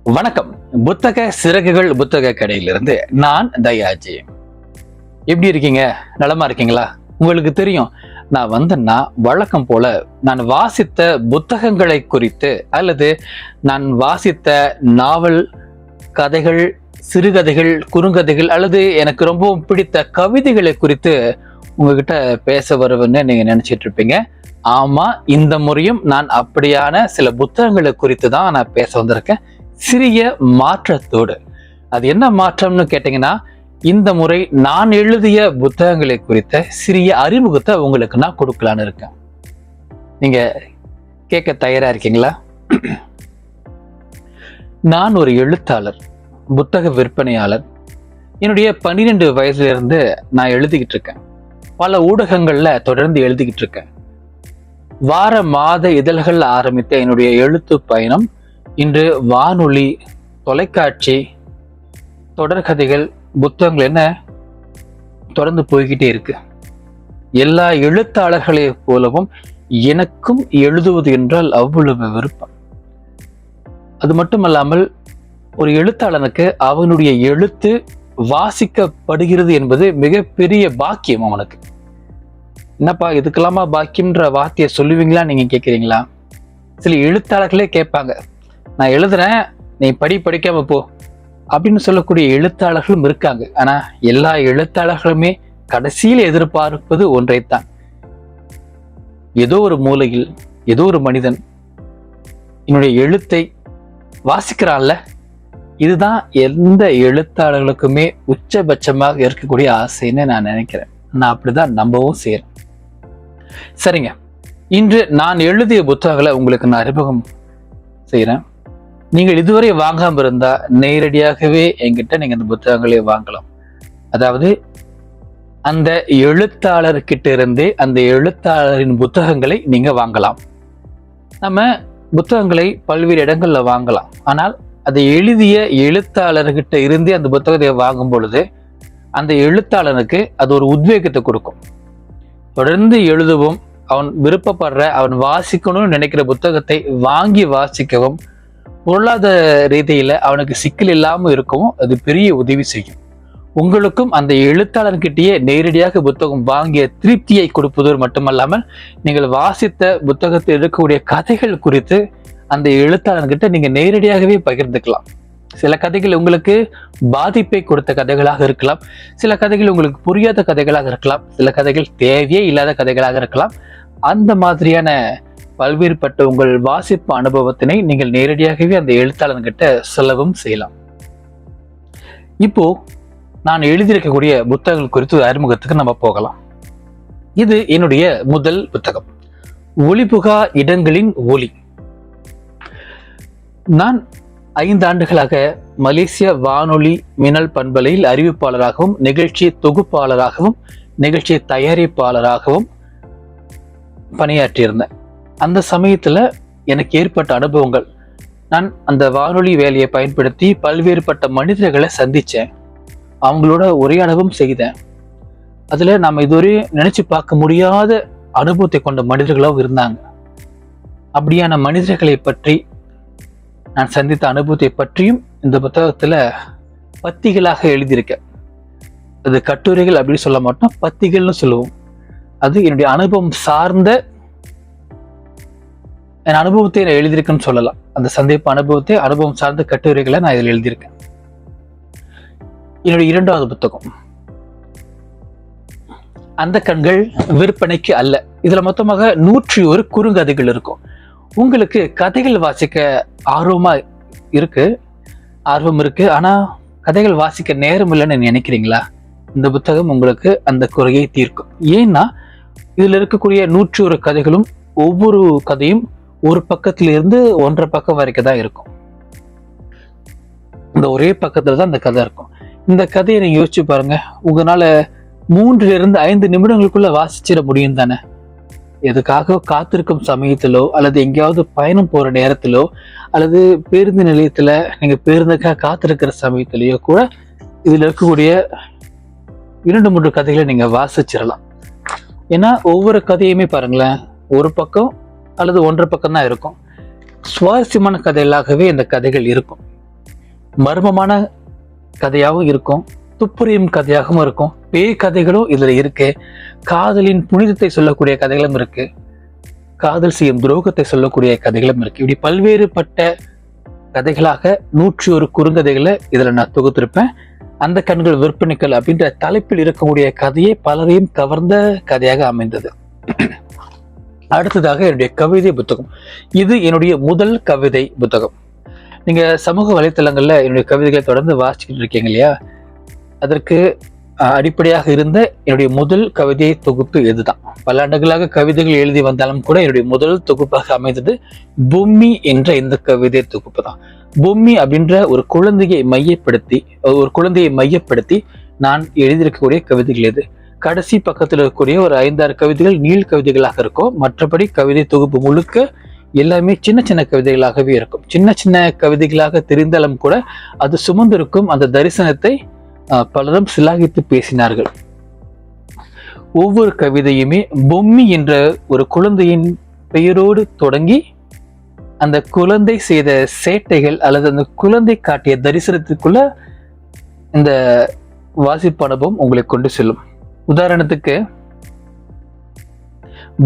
வணக்கம். புத்தக சிறகுகள் புத்தக கடையிலிருந்து நான் தயாஜி. எப்படி இருக்கீங்க? நலமா இருக்கீங்களா? உங்களுக்கு தெரியும், நான் வந்தேன்னா வழக்கம் போல நான் வாசித்த புத்தகங்களை குறித்து அல்லது நான் வாசித்த நாவல், கதைகள், சிறுகதைகள், குறுங்கதைகள் அல்லது எனக்கு ரொம்பவும் பிடித்த கவிதைகளை குறித்து உங்ககிட்ட பேச வருவேன்னு நீங்க நினைச்சிட்டு இருப்பீங்க. ஆமா, இந்த முறையும் நான் அப்படியான சில புத்தகங்களை குறித்து தான் நான் பேச வந்திருக்கேன், சிறிய மாற்றத்தோடு. அது என்ன மாற்றம்னு கேட்டீங்கன்னா, இந்த முறை நான் எழுதிய புத்தகங்களை குறித்த சிறிய அறிமுகத்தை உங்களுக்கு நான் கொடுக்கலான்னு இருக்கேன். நீங்க கேட்க தயாரா இருக்கீங்களா? நான் ஒரு எழுத்தாளர், புத்தக விற்பனையாளர். என்னுடைய 12 வயசுல இருந்து நான் எழுதிக்கிட்டு இருக்கேன். பல ஊடகங்கள்ல தொடர்ந்து எழுதிக்கிட்டு இருக்கேன். வார மாத இதழ்கள் ஆரம்பித்த என்னுடைய எழுத்து பயணம் இன்று வானொலி, தொலைக்காட்சி, தொடர்கதைகள், புத்தகங்கள் என்ன தொடர்ந்து போய்கிட்டே இருக்கு. எல்லா எழுத்தாளர்களை போலவும் எனக்கும் எழுதுவது என்றால் அவ்வளவு விருப்பம். அது மட்டுமல்லாமல் ஒரு எழுத்தாளனுக்கு அவனுடைய எழுத்து வாசிக்கப்படுகிறது என்பது மிகப்பெரிய பாக்கியம் அவனுக்கு. என்னப்பா இதுக்கெல்லாமா பாக்கியம்ன்ற வார்த்தையை சொல்லுவீங்களா நீங்க கேட்குறீங்களா? சில எழுத்தாளர்களே கேட்பாங்க, நான் எழுதுறேன், நீ படிக்காம போ அப்படின்னு சொல்லக்கூடிய எழுத்தாளர்களும் இருக்காங்க. ஆனா எல்லா எழுத்தாளர்களுமே கடைசியில் எதிர்பார்ப்பது ஒன்றைத்தான். ஏதோ ஒரு மூலையில் ஏதோ ஒரு மனிதன் என்னுடைய எழுத்தை வாசிக்கிறான்ல, இதுதான் எந்த எழுத்தாளர்களுக்குமே உச்சபட்சமாக இருக்கக்கூடிய ஆசைன்னு நான் நினைக்கிறேன். நான் அப்படிதான் நம்பவும் செய்யறேன். சரிங்க, இன்று நான் எழுதிய புத்தகங்களை உங்களுக்கு நான் அறிமுகம் செய்யறேன். நீங்கள் இதுவரை வாங்காம இருந்தா நேரடியாகவே என்கிட்ட நீங்க அந்த புத்தகங்களை வாங்கலாம். அதாவது அந்த எழுத்தாளர்கிட்ட இருந்தே அந்த எழுத்தாளரின் புத்தகங்களை நீங்க வாங்கலாம். நம்ம புத்தகங்களை பல்வேறு இடங்கள்ல வாங்கலாம். ஆனால் அதை எழுதிய எழுத்தாளர்கிட்ட இருந்தே அந்த புத்தகத்தை வாங்கும் பொழுது அந்த எழுத்தாளனுக்கு அது ஒரு உத்வேகத்தை கொடுக்கும். தொடர்ந்து எழுதவும், அவன் விருப்பப்படுற, அவன் வாசிக்கணும்னு நினைக்கிற புத்தகத்தை வாங்கி வாசிக்கவும், பொருளாதார ரீதியில அவனுக்கு சிக்கல் இல்லாமல் இருக்கவும் அது பெரிய உதவி செய்யும். உங்களுக்கும் அந்த எழுத்தாளர்கிட்டயே நேரடியாக புத்தகம் வாங்கிய திருப்தியை கொடுப்பதோடு மட்டுமல்லாமல், நீங்கள் வாசித்த புத்தகத்தில் இருக்கக்கூடிய கதைகள் குறித்து அந்த எழுத்தாளர்கிட்ட நீங்க நேரடியாகவே பகிர்ந்துக்கலாம். சில கதைகள் உங்களுக்கு பாதிப்பை கொடுத்த கதைகளாக இருக்கலாம், சில கதைகள் உங்களுக்கு புரியாத கதைகளாக இருக்கலாம், சில கதைகள் தேவையே இல்லாத கதைகளாக இருக்கலாம். அந்த மாதிரியான பல்வேறுபட்ட உங்கள் வாசிப்பு அனுபவத்தினை நீங்கள் நேரடியாகவே அந்த எழுத்தாளர்கிட்ட சொல்லவும் செய்யலாம். இப்போ நான் எழுதியிருக்கக்கூடிய புத்தகங்கள் குறித்து ஒரு அறிமுகத்துக்கு நம்ம போகலாம். இது என்னுடைய முதல் புத்தகம், ஒளிபுகா இடங்களின் ஒளி. நான் 5 ஆண்டுகளாக மலேசிய வானொலி மின்னல் பண்பலையில் அறிவிப்பாளராகவும், நிகழ்ச்சி தொகுப்பாளராகவும், நிகழ்ச்சி தயாரிப்பாளராகவும் பணியாற்றியிருந்தேன். அந்த சமயத்துல எனக்கு ஏற்பட்ட அனுபவங்கள், நான் அந்த வானொலி வேலையை பயன்படுத்தி பல்வேறுபட்ட மனிதர்களை சந்திச்சேன், அவங்களோட உரையாடவும் செய்தேன். அதுல நாம இதுவரை நினைச்சு பார்க்க முடியாத அனுபவத்தை கொண்ட மனிதர்களாகவும் இருந்தாங்க. அப்படியான மனிதர்களை பற்றி, நான் சந்தித்த அனுபவத்தை பற்றியும் இந்த புத்தகத்துல பத்திகளாக எழுதியிருக்கேன். அது கட்டுரைகள் அப்படின்னு சொல்ல மாட்டோம், பத்திகள்னு சொல்லுவோம். அது என்னுடைய அனுபவம் சார்ந்த, என் அனுபவத்தை நான் எழுதியிருக்கேன்னு சொல்லலாம். அந்த சந்திப்பு அனுபவத்தை, அனுபவம் சார்ந்த கட்டுரைகளை நான் இதில் எழுதியிருக்கேன். என்னுடைய 2வது புத்தகம் அந்த கண்கள் விற்பனைக்கு அல்ல. இதுல மொத்தமாக 101 குறுங்கதைகள் இருக்கும். உங்களுக்கு கதைகள் வாசிக்க ஆர்வம் இருக்கு, ஆனா கதைகள் வாசிக்க நேரம் இல்லைன்னு நினைக்கிறீங்களா? இந்த புத்தகம் உங்களுக்கு அந்த குறையை தீர்க்கும். ஏன்னா இதுல இருக்கக்கூடிய 101 கதைகளும், ஒவ்வொரு கதையும் ஒரு பக்கத்துல இருந்து 1.5 பக்கம் வரைக்கும் தான் இருக்கும். இந்த ஒரே பக்கத்துல தான் இந்த கதை இருக்கும். இந்த கதையை நீங்க யோசிச்சு பாருங்க, உங்களால 3 to 5 நிமிடங்களுக்குள்ள வாசிச்சிட முடியும் தானே? எதுக்காக காத்திருக்கும் சமயத்திலோ, அல்லது எங்கேயாவது பயணம் போற நேரத்திலோ, அல்லது பேருந்து நிலையத்துல நீங்க பேருந்துக்காக காத்திருக்கிற சமயத்திலேயோ கூட இதுல இருக்கக்கூடிய 2-3 கதைகளை நீங்க வாசிச்சிடலாம். ஏன்னா ஒவ்வொரு கதையுமே பாருங்களேன், ஒரு பக்கம் அல்லது 1.5 பக்கம் தான் இருக்கும். சுவாரஸ்யமான கதைகளாகவே இந்த கதைகள் இருக்கும். மர்மமான கதையாகவும் இருக்கும், துப்புரியும் கதையாகவும் இருக்கும், பேய் கதைகளும் இதுல இருக்கு, காதலின் புனிதத்தை சொல்லக்கூடிய கதைகளும் இருக்கு, காதல் செய்யும் துரோகத்தை சொல்லக்கூடிய கதைகளும் இருக்கு. இப்படி பல்வேறுபட்ட கதைகளாக 101 குறுங்கதைகளை இதுல நான் தொகுத்திருப்பேன். அந்த கண்கள் விற்பனைகள் அப்படின்ற தலைப்பில் இருக்கக்கூடிய கதையை பலரையும் கவர்ந்த கதையாக அமைந்தது. அடுத்ததாக என்னுடைய கவிதை புத்தகம். இது என்னுடைய முதல் கவிதை புத்தகம். நீங்க சமூக வலைத்தளங்கள்ல என்னுடைய கவிதைகளை தொடர்ந்து வாசிச்சுட்டு இருக்கீங்க இல்லையா? அதற்கு அடிப்படையாக இருந்த என்னுடைய முதல் கவிதை தொகுப்பு இதுதான். பல ஆண்டுகளாக கவிதைகள் எழுதி வந்தாலும் கூட என்னுடைய முதல் தொகுப்பாக அமைந்தது பொம்மி என்ற இந்த கவிதை தொகுப்பு தான். பொம்மி அப்படின்ற ஒரு குழந்தையை மையப்படுத்தி நான் எழுதியிருக்கக்கூடிய கவிதைகள் இது. கடைசி பக்கத்தில் இருக்கக்கூடிய ஒரு 5-6 கவிதைகள் நீள் கவிதைகளாக இருக்கும். மற்றபடி கவிதை தொகுப்பு முழுக்க எல்லாமே சின்ன சின்ன கவிதைகளாகவே இருக்கும். சின்ன சின்ன கவிதைகளாக தெரிந்தாலும் கூட அது சுமந்திருக்கும் அந்த தரிசனத்தை பலரும் சிலாகித்து பேசினார்கள். ஒவ்வொரு கவிதையுமே பொம்மி என்ற ஒரு குழந்தையின் பெயரோடு தொடங்கி அந்த குழந்தை செய்த சேட்டைகள் அல்லது அந்த குழந்தை காட்டிய தரிசனத்துக்குள்ள இந்த வாசிப்பு அனுபவம் உங்களை கொண்டு செல்லும். உதாரணத்துக்கு,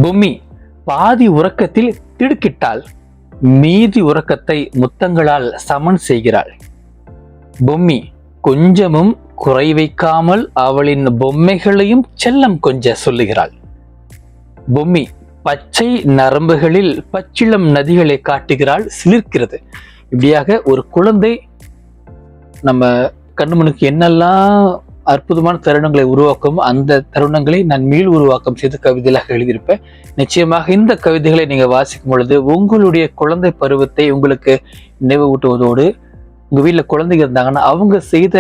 பொம்மி பாதி உறக்கத்தில் திடுக்கிட்டாள், மீதி உறக்கத்தை முத்தங்களால் சமன் செய்கிறாள். பொம்மி கொஞ்சமும் குறை வைக்காமல் அவளின் பொம்மைகளையும் செல்லம் கொஞ்ச சொல்லுகிறாள். பொம்மி பச்சை நரம்புகளில் பச்சிளம் நதிகளை காட்டுகிறாள், சிலிர்க்கிறது. இப்படியாக ஒரு குழந்தை நம்ம கண்ணுமனுக்கு என்னெல்லாம் அற்புதமான தருணங்களை உருவாக்கும், அந்த தருணங்களை நான் மீள் உருவாக்கம் செய்து கவிதைகளாக எழுதியிருப்பேன். நிச்சயமாக இந்த கவிதைகளை நீங்க வாசிக்கும் பொழுது உங்களுடைய குழந்தை பருவத்தை உங்களுக்கு நினைவு ஊட்டுவதோடு, உங்க வீட்டுல குழந்தைங்க இருந்தாங்கன்னா அவங்க செய்த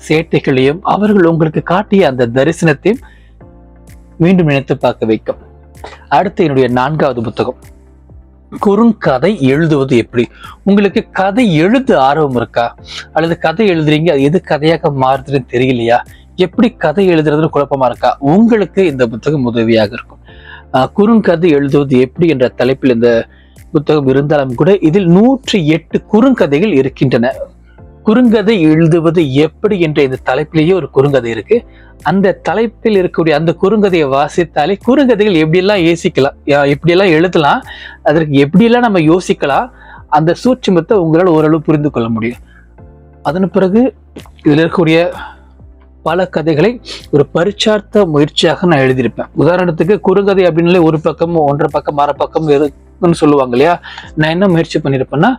சேட்டைகளையும் அவர்கள் உங்களுக்கு காட்டிய அந்த தரிசனத்தையும் மீண்டும் நினைத்து பார்க்க வைக்கும். அடுத்து என்னுடைய 4வது புத்தகம், குறுங்கதை எழுதுவது எப்படி. உங்களுக்கு கதை எழுத ஆர்வம் இருக்கா? அல்லது கதை எழுதுறீங்க, அது எது கதையாக மாறுதுன்னு தெரியலையா? எப்படி கதை எழுதுறதுன்னு குழப்பமா இருக்கா? உங்களுக்கு இந்த புத்தகம் உதவியாக இருக்கும். குறுங்கதை எழுதுவது எப்படி என்ற தலைப்பில் இந்த புத்தகம் இருந்தாலும் கூட இதில் 108 குறுங்கதைகள் இருக்கின்றன. குறுங்கதை எழுதுவது எப்படி என்ற இந்த தலைப்பிலேயே ஒரு குறுங்கதை இருக்கு. அந்த தலைப்பில் இருக்கக்கூடிய அந்த குறுங்கதையை வாசித்தாலே குறுங்கதைகள் எப்படியெல்லாம் யோசிக்கலாம், எப்படியெல்லாம் எழுதலாம், அதற்கு எப்படியெல்லாம் நம்ம யோசிக்கலாம், அந்த சூட்சுமத்தை உங்களால் ஓரளவு புரிந்து கொள்ள முடியும். அதன் பிறகு இதில் இருக்கக்கூடிய பல கதைகளை ஒரு பரிச்சார்த்த முயற்சியாக நான் எழுதியிருப்பேன். உதாரணத்துக்கு குறுங்கதை அப்படின்னாலே ஒரு பக்கம் 1.5 பக்கம் 1/2 பக்கம் இருக்குன்னு சொல்லுவாங்க இல்லையா? நான் என்ன முயற்சி பண்ணியிருப்பேன்னா,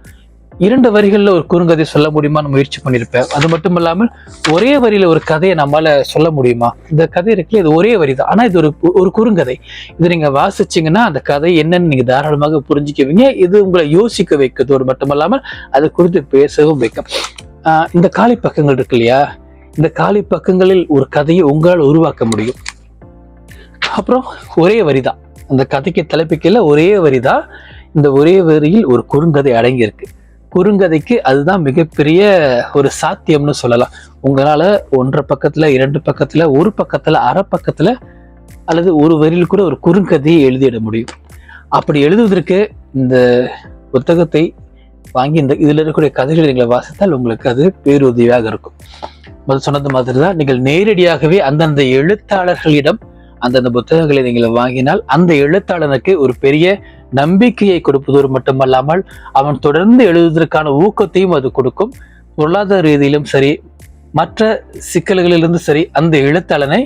2 வரிகள்ல ஒரு குறுங்கதை சொல்ல முடியுமான்னு முயற்சி பண்ணியிருப்பேன். அது மட்டும் இல்லாமல் ஒரே வரியில ஒரு கதையை நம்மளால சொல்ல முடியுமா? இந்த கதை இருக்குல்ல, இது ஒரே வரி தான், ஆனா இது ஒரு குறுங்கதை. இது நீங்க வாசிச்சீங்கன்னா அந்த கதை என்னன்னு நீங்க தாராளமாக புரிஞ்சுக்குவீங்க. இது உங்களை யோசிக்க வைக்கிறதோடு மட்டுமல்லாமல் அது குறித்து பேசவும் வைக்கும். இந்த காலி பக்கங்கள் இருக்கு இல்லையா? இந்த காலி பக்கங்களில் ஒரு கதையை உங்களால் உருவாக்க முடியும். அப்புறம் ஒரே வரிதான், அந்த கதைக்கு தலைப்புக்கல ஒரே வரிதான். இந்த ஒரே வரியில் ஒரு குறுங்கதை அடங்கியிருக்கு. குறுங்கதைக்கு அதுதான் மிகப்பெரிய ஒரு சாத்தியம்னு சொல்லலாம். உங்களால 1.5 பக்கத்துல 2 பக்கத்துல 1 பக்கத்துல 1/2 பக்கத்துல அல்லது ஒரு வரியில் கூட ஒரு குறுங்கதையை எழுதிட முடியும். அப்படி எழுதுவதற்கு இந்த புத்தகத்தை வாங்கி இதுல இருக்கக்கூடிய கதைகளை நீங்கள் வாசித்தால் உங்களுக்கு அது பேருதவியாக இருக்கும். முதல் சொன்னது மாதிரி தான், நீங்கள் நேரடியாகவே அந்தந்த எழுத்தாளர்களிடம் அந்தந்த புத்தகங்களை நீங்கள் வாங்கினால் அந்த எழுத்தாளனுக்கு ஒரு பெரிய நம்பிக்கையை கொடுப்பதோடு மட்டுமல்லாமல் அவன் தொடர்ந்து எழுதுவதற்கான ஊக்கத்தையும் அது கொடுக்கும். பொருளாதார ரீதியிலும் சரி, மற்ற சிக்கல்களிலிருந்து சரி, அந்த எழுத்தாளனை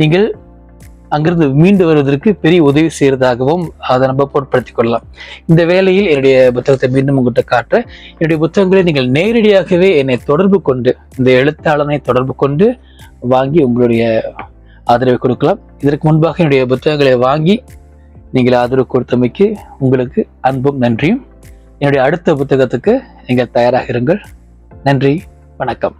நீங்கள் அங்கிருந்து மீண்டு வருவதற்கு பெரிய உதவி செய்யறதாகவும் அதை நம்ம பொருட்படுத்திக் கொள்ளலாம். இந்த வேளையில் என்னுடைய புத்தகத்தை மீண்டும் உங்கள்கிட்ட காட்டுறேன். என்னுடைய புத்தகங்களை நீங்கள் நேரடியாகவே என்னை தொடர்பு கொண்டு, இந்த எழுத்தாளனை தொடர்பு கொண்டு வாங்கி உங்களுடைய ஆதரவை கொடுக்கலாம். இதற்கு முன்பாக என்னுடைய புத்தகங்களை வாங்கி நீங்கள் ஆதரவு கொடுத்தமைக்கு உங்களுக்கு அன்பும் நன்றியும். என்னுடைய அடுத்த புத்தகத்துக்கு நீங்கள் தயாராக இருங்கள். நன்றி, வணக்கம்.